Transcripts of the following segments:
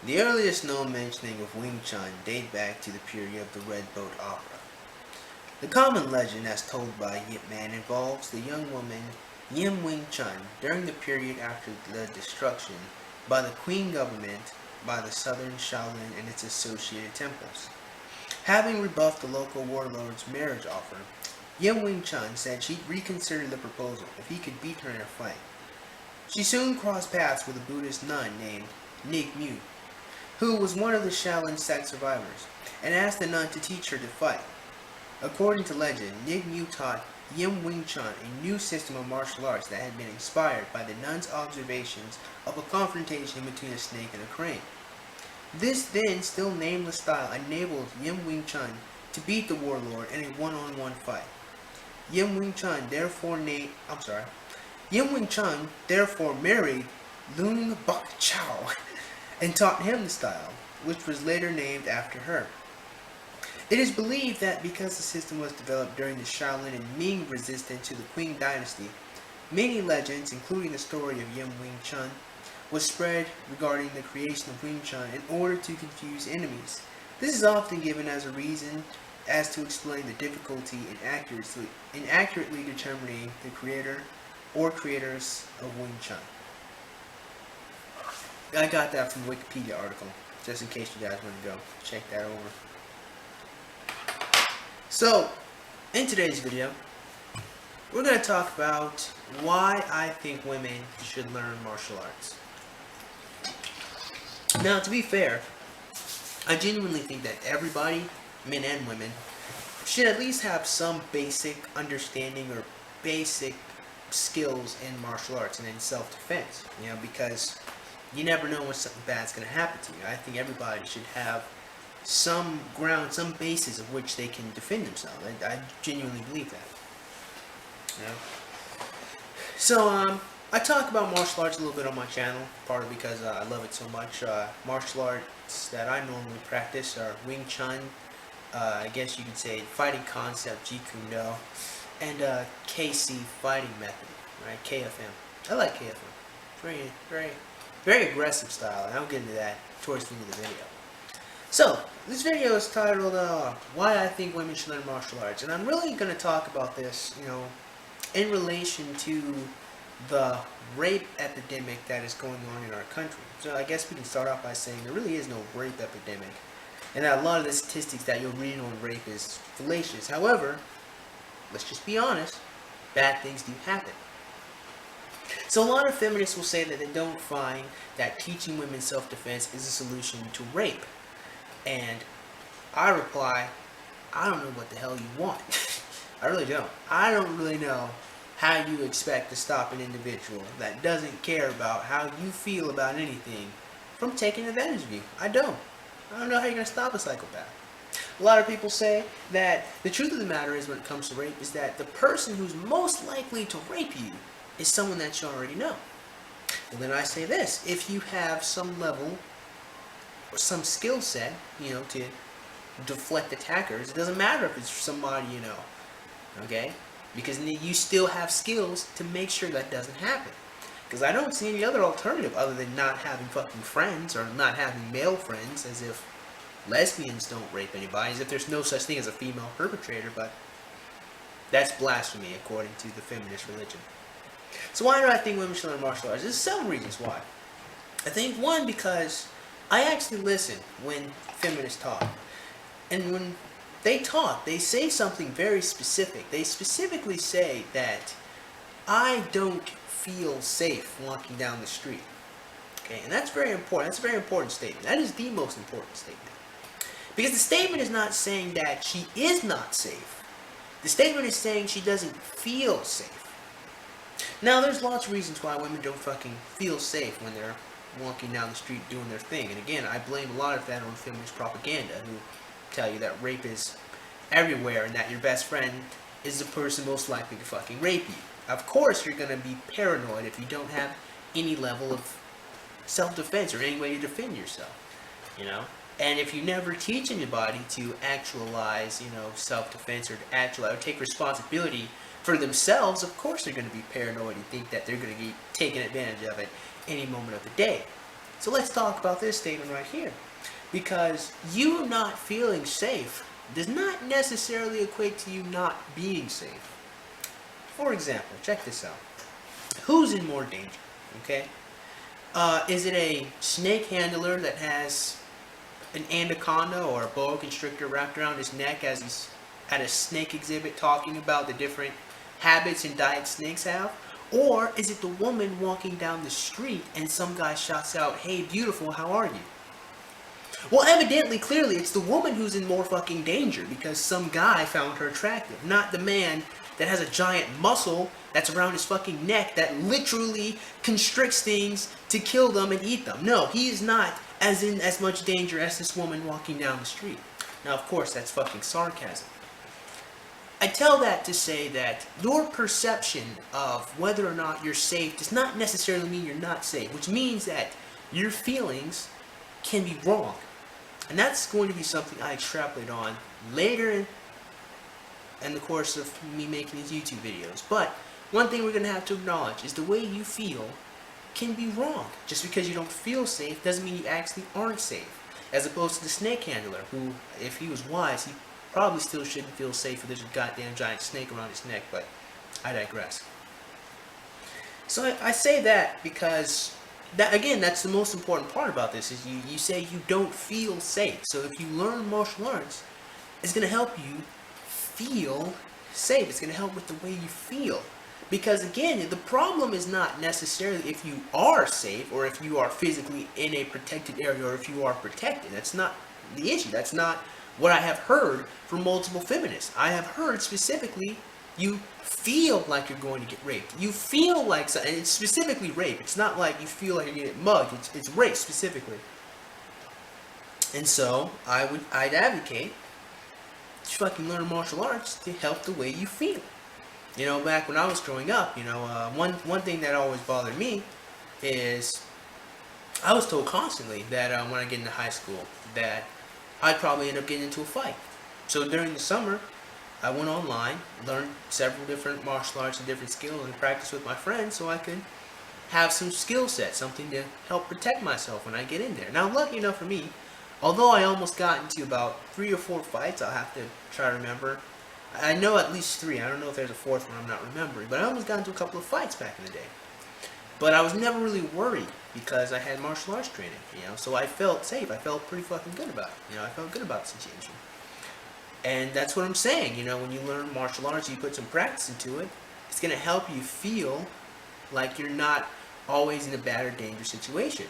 The earliest known mentioning of Wing Chun date back to the period of the Red Boat Opera. The common legend as told by Yip Man involves the young woman Yim Wing Chun during the period after the destruction by the Qing government by the southern Shaolin and its associated temples. Having rebuffed the local warlord's marriage offer, Yim Wing Chun said she'd reconsider the proposal if he could beat her in a fight. She soon crossed paths with a Buddhist nun named Nig Mu, who was one of the Shaolin sect survivors, and asked the nun to teach her to fight. According to legend, Nig Mu taught Yim Wing Chun a new system of martial arts that had been inspired by the nun's observations of a confrontation between a snake and a crane. This then still nameless style enabled Yim Wing Chun to beat the warlord in a one-on-one fight. Yim Wing Chun therefore married Lung Bok Chow and taught him the style, which was later named after her. It is believed that because the system was developed during the Shaolin and Ming resistance to the Qing dynasty, many legends, including the story of Yim Wing Chun, was spread regarding the creation of Wing Chun in order to confuse enemies. This is often given as a reason as to explain the difficulty in accurately determining the creator or creators of Wing Chun. I got that from a Wikipedia article, just in case you guys want to go check that over. So, in today's video, we're going to talk about why I think women should learn martial arts. Now, to be fair, I genuinely think that everybody, men and women, should at least have some basic understanding or basic skills in martial arts and in self-defense, because you never know when something bad's going to happen to you. I think everybody should have some ground, some basis of which they can defend themselves. I genuinely believe that. So, I talk about martial arts a little bit on my channel, partly because I love it so much. Martial arts that I normally practice are Wing Chun, I guess you could say fighting concept, Jeet Kune Do, and KC fighting method, right? KFM. I like KFM. Very aggressive style, and I'll get into that towards the end of the video. So, this video is titled, Why I Think Women Should Learn Martial Arts. And I'm really going to talk about this, in relation to the rape epidemic that is going on in our country. So I guess we can start off by saying there really is no rape epidemic. And that a lot of the statistics that you'll read on rape is fallacious. However, let's just be honest, bad things do happen. So a lot of feminists will say that they don't find that teaching women self-defense is a solution to rape. And I reply, I don't know what the hell you want. I really don't. I don't really know how you expect to stop an individual that doesn't care about how you feel about anything from taking advantage of you. I don't know how you're going to stop a psychopath. A lot of people say that the truth of the matter is, when it comes to rape, is that the person who's most likely to rape you is someone that you already know. Well, then I say this: if you have some level or some skill set, to deflect attackers, it doesn't matter if it's somebody you know, okay? Because you still have skills to make sure that doesn't happen. Because I don't see any other alternative other than not having fucking friends, or not having male friends, as if lesbians don't rape anybody, as if there's no such thing as a female perpetrator, but that's blasphemy according to the feminist religion. So why do I think women should learn martial arts? There's several reasons why. I think, one, because I actually listen when feminists talk. And when they talk, they say something very specific. They specifically say that I don't feel safe walking down the street. Okay, and that's very important. That's a very important statement. That is the most important statement. Because the statement is not saying that she is not safe. The statement is saying she doesn't feel safe. Now, there's lots of reasons why women don't fucking feel safe when they're walking down the street doing their thing. And again, I blame a lot of that on feminist propaganda, who tell you that rape is everywhere and that your best friend is the person most likely to fucking rape you. Of course, you're going to be paranoid if you don't have any level of self-defense or any way to defend yourself, And if you never teach anybody to actualize, self-defense, or to actualize, or take responsibility for themselves, of course they're going to be paranoid and think that they're going to be taken advantage of at any moment of the day. So let's talk about this statement right here. Because you not feeling safe does not necessarily equate to you not being safe. For example, check this out. Who's in more danger? Okay? Is it a snake handler that has an anaconda or a boa constrictor wrapped around his neck as he's at a snake exhibit talking about the different habits and diets snakes have? Or is it the woman walking down the street and some guy shouts out, "Hey beautiful, how are you?" Well, evidently, clearly, it's the woman who's in more fucking danger because some guy found her attractive, not the man that has a giant muscle that's around his fucking neck that literally constricts things to kill them and eat them. No, he is not as in as much danger as this woman walking down the street. Now, of course, that's fucking sarcasm. I tell that to say that your perception of whether or not you're safe does not necessarily mean you're not safe, which means that your feelings can be wrong. And that's going to be something I extrapolate on later in the course of me making these YouTube videos. But one thing we're going to have to acknowledge is the way you feel can be wrong. Just because you don't feel safe doesn't mean you actually aren't safe. As opposed to the snake handler, who, if he was wise, he probably still shouldn't feel safe if there's a goddamn giant snake around his neck, but I digress. So I say that because that, again, that's the most important part about this, is you say you don't feel safe. So if you learn martial arts, it's going to help you feel safe. It's going to help with the way you feel. Because again, the problem is not necessarily if you are safe or if you are physically in a protected area or if you are protected. That's not the issue. That's not what I have heard from multiple feminists. I have heard specifically you feel like you're going to get raped. You feel like, and it's specifically rape. It's not like you feel like you're going to get mugged. It's rape specifically. And so I'd advocate you fucking learn martial arts to help the way you feel. You know, back when I was growing up, you know, one thing that always bothered me is I was told constantly that when I get into high school that I'd probably end up getting into a fight. So during the summer, I went online, learned several different martial arts and different skills, and practiced with my friends so I could have some skill set, something to help protect myself when I get in there. Now, lucky enough for me, although I almost got into about 3 or 4 fights, I'll have to try to remember. I know at least 3. I don't know if there's a 4th one I'm not remembering, but I almost got into a couple of fights back in the day. But I was never really worried because I had martial arts training, you know, so I felt safe. I felt pretty fucking good about it. You know, I felt good about the situation. And that's what I'm saying, you know, when you learn martial arts, you put some practice into it, it's going to help you feel like you're not always in a bad or dangerous situation.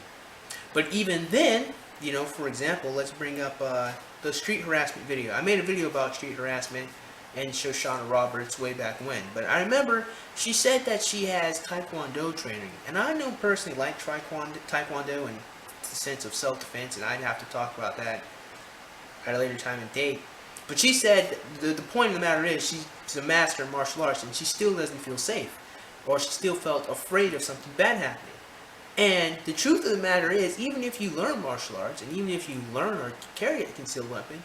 But even then, you know, for example, let's bring up the street harassment video. I made a video about street harassment and Shoshana Roberts way back when. But I remember she said that she has Taekwondo training. And I know personally like Taekwondo in the sense of self-defense, and I'd have to talk about that at a later time and date. But she said the point of the matter is she's a master of martial arts and she still doesn't feel safe. Or she still felt afraid of something bad happening. And the truth of the matter is, even if you learn martial arts, and even if you learn or carry a concealed weapon,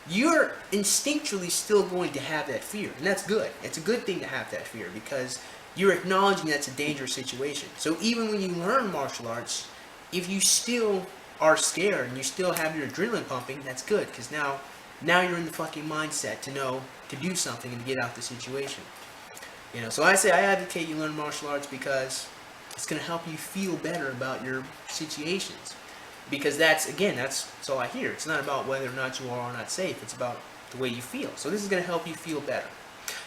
you're instinctually still going to have that fear. And that's good. It's a good thing to have that fear because you're acknowledging that's a dangerous situation. So even when you learn martial arts, if you still are scared and you still have your adrenaline pumping, that's good because now you're in the fucking mindset to know to do something and to get out the situation. You know, so I advocate you learn martial arts because it's going to help you feel better about your situations. Because that's all I hear. It's not about whether or not you are or not safe. It's about the way you feel. So this is going to help you feel better.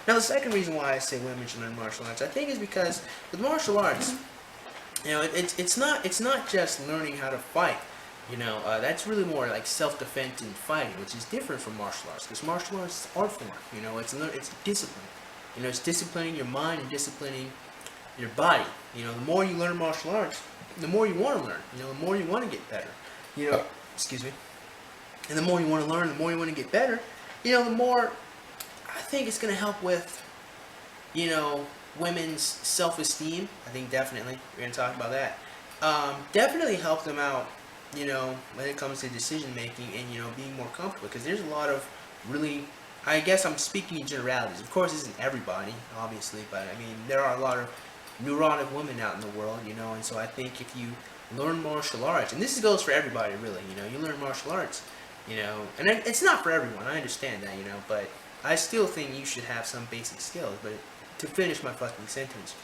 Now, the second reason why I say women should learn martial arts, I think, is because with martial arts, you know, it's not just learning how to fight. You know, that's really more like self-defense and fighting, which is different from martial arts. Because martial arts is art form. You know, it's discipline. You know, it's disciplining your mind and disciplining your body. You know, the more you learn martial arts, the more you want to learn. You know, the more you want to get better. You know, excuse me. And the more you want to learn, the more you want to get better. You know, the more I think it's going to help with, you know, women's self-esteem. I think definitely we're going to talk about that. Definitely help them out, you know, when it comes to decision making and, you know, being more comfortable. Because there's a lot of really, I guess I'm speaking in generalities. Of course, this isn't everybody, obviously, but I mean, there are a lot of neurotic women out in the world, you know, and so I think if you learn martial arts, and this goes for everybody really. You learn martial arts, and it's not for everyone. I understand that, but I still think you should have some basic skills. But to finish my fucking sentence,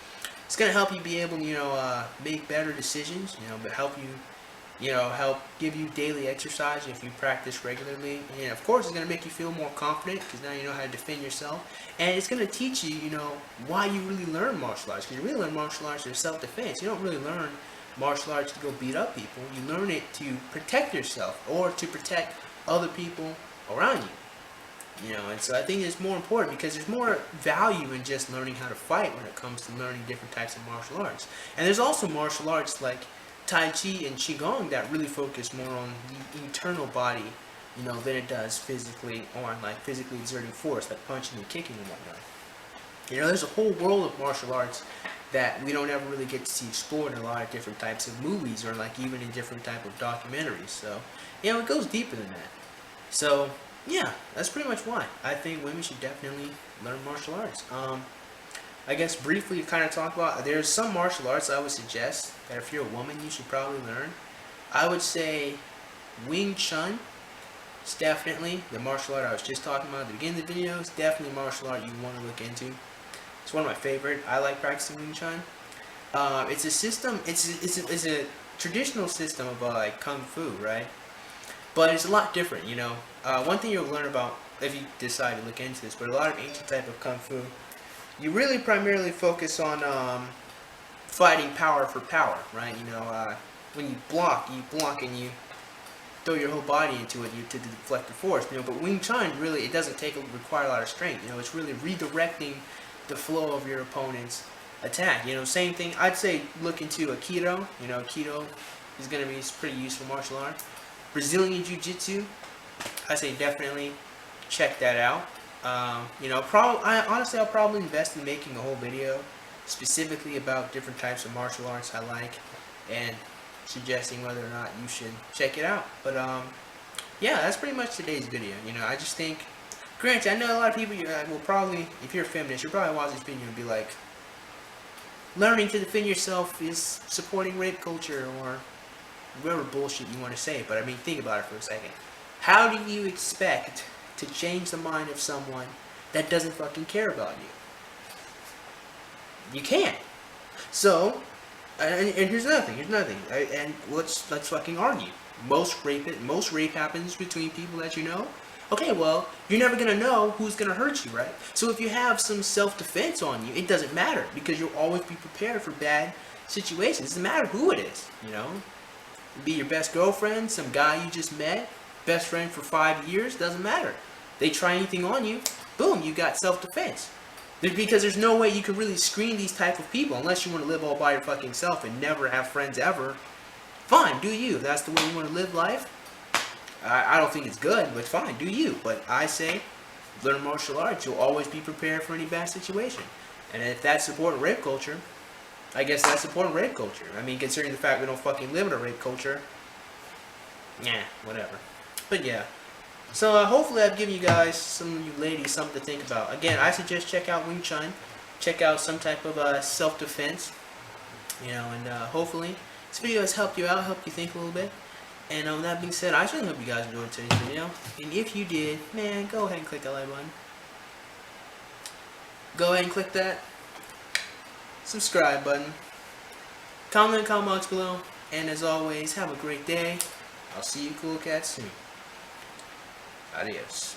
it's gonna help you be able to, make better decisions. But help give you daily exercise if you practice regularly. And of course, it's going to make you feel more confident because now you know how to defend yourself. And it's going to teach you, why you really learn martial arts. Because you really learn martial arts for self-defense. You don't really learn martial arts to go beat up people. You learn it to protect yourself or to protect other people around you. And so I think it's more important because there's more value in just learning how to fight when it comes to learning different types of martial arts. And there's also martial arts like Tai Chi and Qigong that really focus more on the internal body, than it does physically on like physically exerting force, like punching and kicking and whatnot. There's a whole world of martial arts that we don't ever really get to see explored in a lot of different types of movies or like even in different type of documentaries. So, it goes deeper than that. So, yeah, that's pretty much why I think women should definitely learn martial arts. I guess briefly to kind of talk about, there's some martial arts I would suggest that if you're a woman you should probably learn. I would say Wing Chun is definitely the martial art I was just talking about at the beginning of the video. It's definitely a martial art you want to look into. It's one of my favorite. I like practicing Wing Chun. It's a system. It's a traditional system of like Kung Fu, right? But it's a lot different. One thing you'll learn about if you decide to look into this, but a lot of ancient type of Kung Fu, you really primarily focus on fighting power for power, right? When you block and you throw your whole body into it to deflect the force. But Wing Chun really, it doesn't require a lot of strength. It's really redirecting the flow of your opponent's attack. Same thing. I'd say look into Aikido. Aikido is going to be pretty useful martial art. Brazilian Jiu-Jitsu, I say definitely check that out. Honestly, I'll probably invest in making a whole video specifically about different types of martial arts I like and suggesting whether or not you should check it out. But yeah, that's pretty much today's video. I just think, granted, I know a lot of people will probably, if you're a feminist, you'll probably watch this video and be like, learning to defend yourself is supporting rape culture or whatever bullshit you want to say. But I mean, think about it for a second. How do you expect to change the mind of someone that doesn't fucking care about you? You can't. So, and here's nothing. And let's fucking argue. Most rape happens between people that you know. Okay, well, you're never gonna know who's gonna hurt you, right? So if you have some self-defense on you, it doesn't matter because you'll always be prepared for bad situations. It doesn't matter who it is, Be your best girlfriend, some guy you just met, best friend for 5 years, doesn't matter. They try anything on you, boom, you got self-defense. Because there's no way you can really screen these type of people unless you want to live all by your fucking self and never have friends ever. Fine, do you. If that's the way you want to live life. I don't think it's good, but fine, do you. But I say, learn martial arts. You'll always be prepared for any bad situation. And if that's supporting rape culture, I guess that's supporting rape culture. I mean, considering the fact we don't fucking live in a rape culture, yeah, whatever. But yeah. So hopefully I've given you guys, some of you ladies, something to think about. Again, I suggest check out Wing Chun. Check out some type of self-defense. And hopefully this video has helped you out, helped you think a little bit. And with that being said, I certainly hope you guys enjoyed today's video. And if you did, man, go ahead and click that like button. Go ahead and click that subscribe button. Comment in the comment box below. And as always, have a great day. I'll see you cool cats soon. Adios.